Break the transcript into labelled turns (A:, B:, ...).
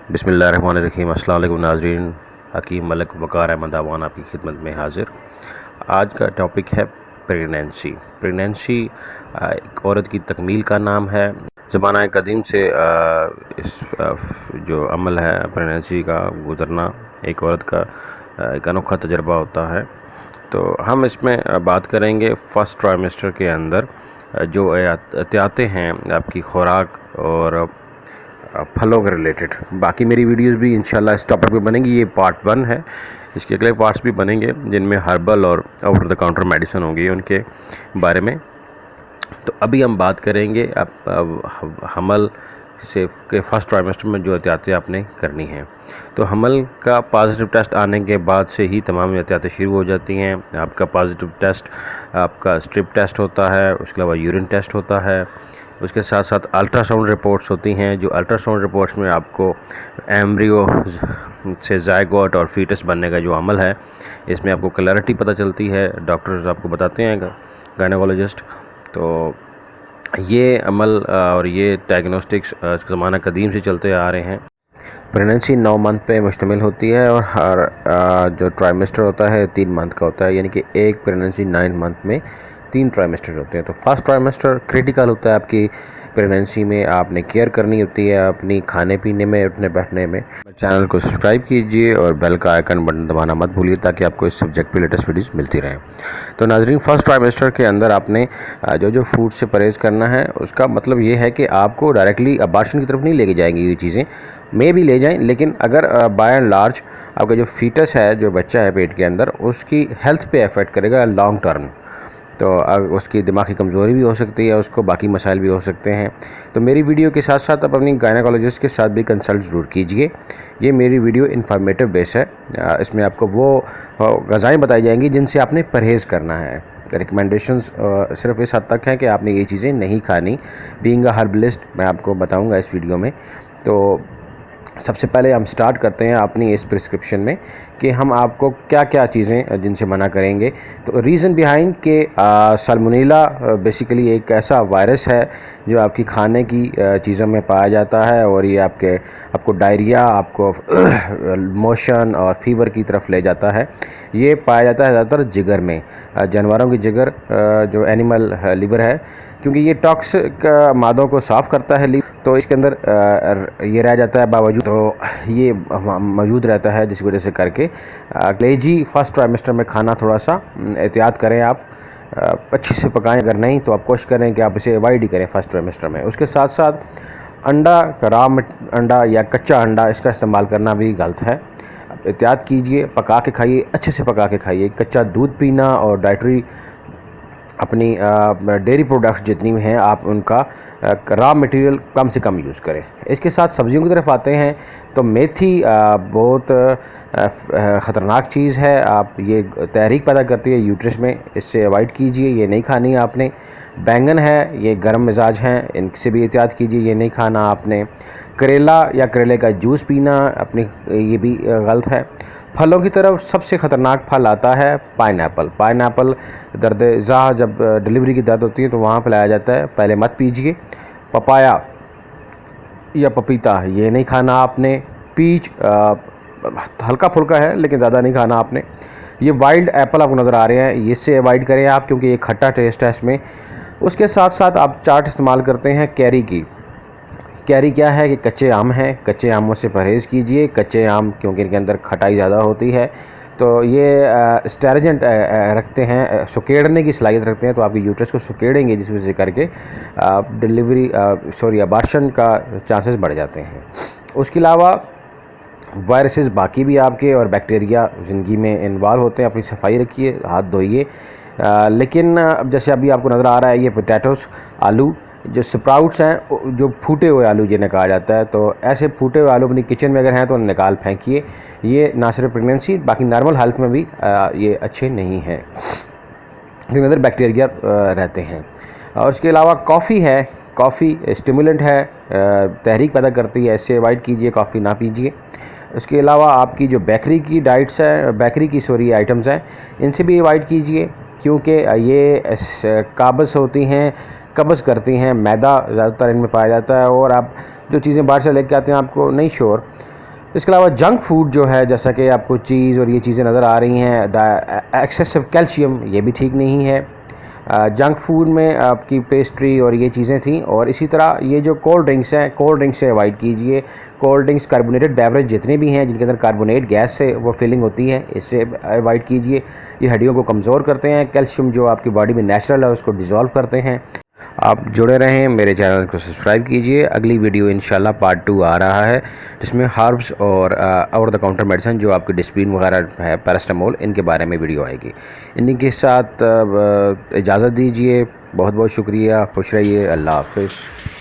A: बिस्मिल्लाहिर्रहमानिर्रहीम। अस्सलाम वालेकुम नाज़रीन, हकीम मलिक वक़ार अहमद अवान आपकी खिदमत में हाज़िर। आज का टॉपिक है प्रेगनेंसी। प्रेगनेंसी एक औरत की तकमील का नाम है। ज़माना कदीम से इस जो अमल है प्रेगनेंसी का गुज़रना एक औरत का एक अनोखा तजर्बा होता है। तो हम इसमें बात करेंगे फ़र्स्ट ट्राइमेस्टर के अंदर जो एहतियातें हैं आपकी खुराक और फलों के रिलेटेड। बाकी मेरी वीडियोस भी इंशाल्लाह इस टॉपिक पे बनेंगी। ये पार्ट 1 है, इसके अगले पार्ट्स भी बनेंगे जिनमें हर्बल और ओवर द काउंटर मेडिसिन होंगी उनके बारे में। तो अभी हम बात करेंगे अब हमल से के फर्स्ट ट्राइमेस्टर में जो एहतियातें आपने करनी हैं। तो हमल का पॉजिटिव टेस्ट आने के बाद से ही तमाम एहतियातें शुरू हो जाती हैं। आपका पॉजिटिव टेस्ट आपका स्ट्रिप टेस्ट होता है, उसके अलावा यूरिन टेस्ट होता है, उसके साथ साथ अल्ट्रासाउंड रिपोर्ट्स होती हैं। जो अल्ट्रासाउंड रिपोर्ट्स में आपको एम्ब्रियो से ज़ायगोट और फीटस बनने का जो अमल है, इसमें आपको क्लैरिटी पता चलती है। डॉक्टर्स आपको बताते हैं, गायनेकोलॉजिस्ट। तो ये अमल और ये डायग्नोस्टिक्स ज़माना कदीम से चलते आ रहे हैं। प्रेगनेंसी 9 मंथ पे मुश्तमिल होती है और हर जो ट्राइमेस्टर होता है 3 मंथ का होता है, यानी कि एक प्रेगनेंसी 9 मंथ में 3 ट्राइमेस्टर होते हैं। तो फर्स्ट ट्राइमेस्टर क्रिटिकल होता है आपकी प्रेगनेंसी में। आपने केयर करनी होती है अपनी खाने पीने में, उठने बैठने में। चैनल को सब्सक्राइब कीजिए और बेल का आइकन बटन दबाना मत भूलिए ताकि आपको इस सब्जेक्ट पे लेटेस्ट वीडियोस मिलती रहें। तो नाजरीन, फर्स्ट ट्राइमेस्टर के अंदर आपने जो फूड से परहेज़ करना है, उसका मतलब ये है कि आपको डायरेक्टली अबॉर्शन की तरफ नहीं लेके जाएंगी ये चीज़ें। मे भी ले जाएं, लेकिन अगर बाय एंड लार्ज आपका जो फीटस है, जो बच्चा है पेट के अंदर, उसकी हेल्थ पे अफेक्ट करेगा लॉन्ग टर्म। तो उसकी दिमागी कमज़ोरी भी हो सकती है, उसको बाकी मसाइल भी हो सकते हैं। तो मेरी वीडियो के साथ साथ आप अपनी गायनेकोलॉजिस्ट के साथ भी कंसल्ट ज़रूर कीजिए। ये मेरी वीडियो इन्फॉर्मेटिव बेस है। इसमें आपको वो ग़िज़ाएँ बताई जाएंगी जिनसे आपने परहेज़ करना है। रिकमेंडेशंस सिर्फ इस हद तक हैं कि आपने ये चीज़ें नहीं खानी। बीइंग अ हर्बलिस्ट मैं आपको बताऊंगा इस वीडियो में। तो सबसे पहले हम स्टार्ट करते हैं अपनी इस प्रिस्क्रिप्शन में कि हम आपको क्या क्या चीज़ें जिनसे मना करेंगे। तो रीज़न बिहाइंड के साल्मोनेला बेसिकली एक ऐसा वायरस है जो आपकी खाने की चीज़ों में पाया जाता है और ये आपको डायरिया, आपको मोशन और फीवर की तरफ ले जाता है। ये पाया जाता है ज़्यादातर जिगर में, जानवरों की जिगर, जो एनिमल लिवर है, क्योंकि ये टॉक्सिक मादों को साफ़ करता है लीवर, तो इसके अंदर ये रह जाता है बावजूद, तो ये मौजूद रहता है, जिस वजह से करके कलेजी फर्स्ट ट्राइमेस्टर में खाना थोड़ा सा एहतियात करें आप। अच्छे से पकाएं, अगर नहीं तो आप कोशिश करें कि आप इसे अवॉइड ही करें फर्स्ट ट्राइमेस्टर में। उसके साथ साथ अंडा, अंडा या कच्चा अंडा, इसका इस्तेमाल करना भी गलत है। एहतियात कीजिए, पका के खाइए, अच्छे से पका के खाइए। कच्चा दूध पीना और डाइटरी अपनी डेयरी प्रोडक्ट्स जितनी भी हैं, आप उनका रॉ मटेरियल कम से कम यूज़ करें। इसके साथ सब्जियों की तरफ आते हैं तो मेथी बहुत ख़तरनाक चीज़ है। आप ये तहरीक पैदा करती है यूट्रस में, इससे अवॉइड कीजिए, ये नहीं खानी है आपने। बैंगन है, ये गर्म मिजाज हैं, इनसे भी एहतियात कीजिए, ये नहीं खाना आपने। करेला या करेले का जूस पीना अपनी, ये भी गलत है। फलों की तरफ सबसे ख़तरनाक फल आता है पाइनएप्पल। पाइनएप्पल दर्द-ए-ज़ा, जब डिलीवरी की दर्द होती है तो वहाँ पिलाया जाता है, पहले मत पीजिए। पपाया या पपीता, ये नहीं खाना आपने। पीच हल्का फुल्का है लेकिन ज़्यादा नहीं खाना आपने। ये वाइल्ड एप्पल आपको नज़र आ रहे हैं, इससे अवॉइड करें आप, क्योंकि ये खट्टा टेस्ट है इसमें। उसके साथ साथ आप चाट इस्तेमाल करते हैं कैरी की। कैरी क्या है कि कच्चे आम हैं, कच्चे आमों से परहेज़ कीजिए। कच्चे आम क्योंकि इनके अंदर खटाई ज़्यादा होती है, तो ये स्टेरिजेंट रखते हैं, सुकेड़ने की सलाहियत रखते हैं, तो आपकी यूट्रस को सुकेड़ेंगे, जिस वजह से करके अबॉर्शन का चांसेस बढ़ जाते हैं। उसके अलावा वायरसेस बाकी भी आपके और बैक्टीरिया ज़िंदगी में इन्वॉल्व होते हैं। अपनी सफाई रखिए, हाथ धोइए। लेकिन अब जैसे अभी आपको नज़र आ रहा है, ये पोटैटोस, आलू जो स्प्राउट्स हैं, जो फूटे हुए आलू जिन्हें कहा जाता है, तो ऐसे फूटे हुए आलू अपनी किचन में अगर हैं तो निकाल फेंकिए। ये ना सिर्फ प्रेगनेंसी, बाकी नॉर्मल हेल्थ में भी ये अच्छे नहीं हैं, क्योंकि अंदर बैक्टीरिया रहते हैं। और उसके अलावा कॉफ़ी है, कॉफ़ी स्टिमुलेंट है, तहरीक पैदा करती है, इससे अवॉइड कीजिए, कॉफ़ी ना पीजिए। उसके अलावा आपकी जो बेकरी की डाइट्स है, बेकरी की आइटम्स हैं, इनसे भी अवॉइड कीजिए, क्योंकि ये काबज़ होती हैं, कब्ज़ करती हैं। मैदा ज़्यादातर इनमें पाया जाता है, और आप जो चीज़ें बाहर से लेके आते हैं, आपको नहीं श्योर इसके अलावा जंक फूड जो है, जैसा कि आपको चीज़ और ये चीज़ें नज़र आ रही हैं, एक्सेसिव कैल्शियम, ये भी ठीक नहीं है। जंक फूड में आपकी पेस्ट्री और ये चीज़ें थी, और इसी तरह ये जो कोल्ड ड्रिंक्स हैं, कोल्ड ड्रिंक्स से अवॉइड कीजिए। कोल्ड ड्रिंक्स, कार्बोनेटेड बेवरेज जितने भी हैं जिनके अंदर कार्बोनेट गैस से वो फिलिंग होती है, इससे अवॉइड कीजिए। ये हड्डियों को कमज़ोर करते हैं, कैल्शियम जो आपकी बॉडी में नेचुरल है उसको डिज़ोल्व करते हैं। आप जुड़े रहें, मेरे चैनल को सब्सक्राइब कीजिए। अगली वीडियो इंशाल्लाह पार्ट 2 आ रहा है, जिसमें हर्ब्स और ओवर द काउंटर मेडिसिन जो आपकी डिस्प्लिन वगैरह है, पैरास्टामोल, इनके बारे में वीडियो आएगी। इन्हीं के साथ इजाज़त दीजिए। बहुत बहुत शुक्रिया, खुश रहिए, अल्लाह हाफ़िज़।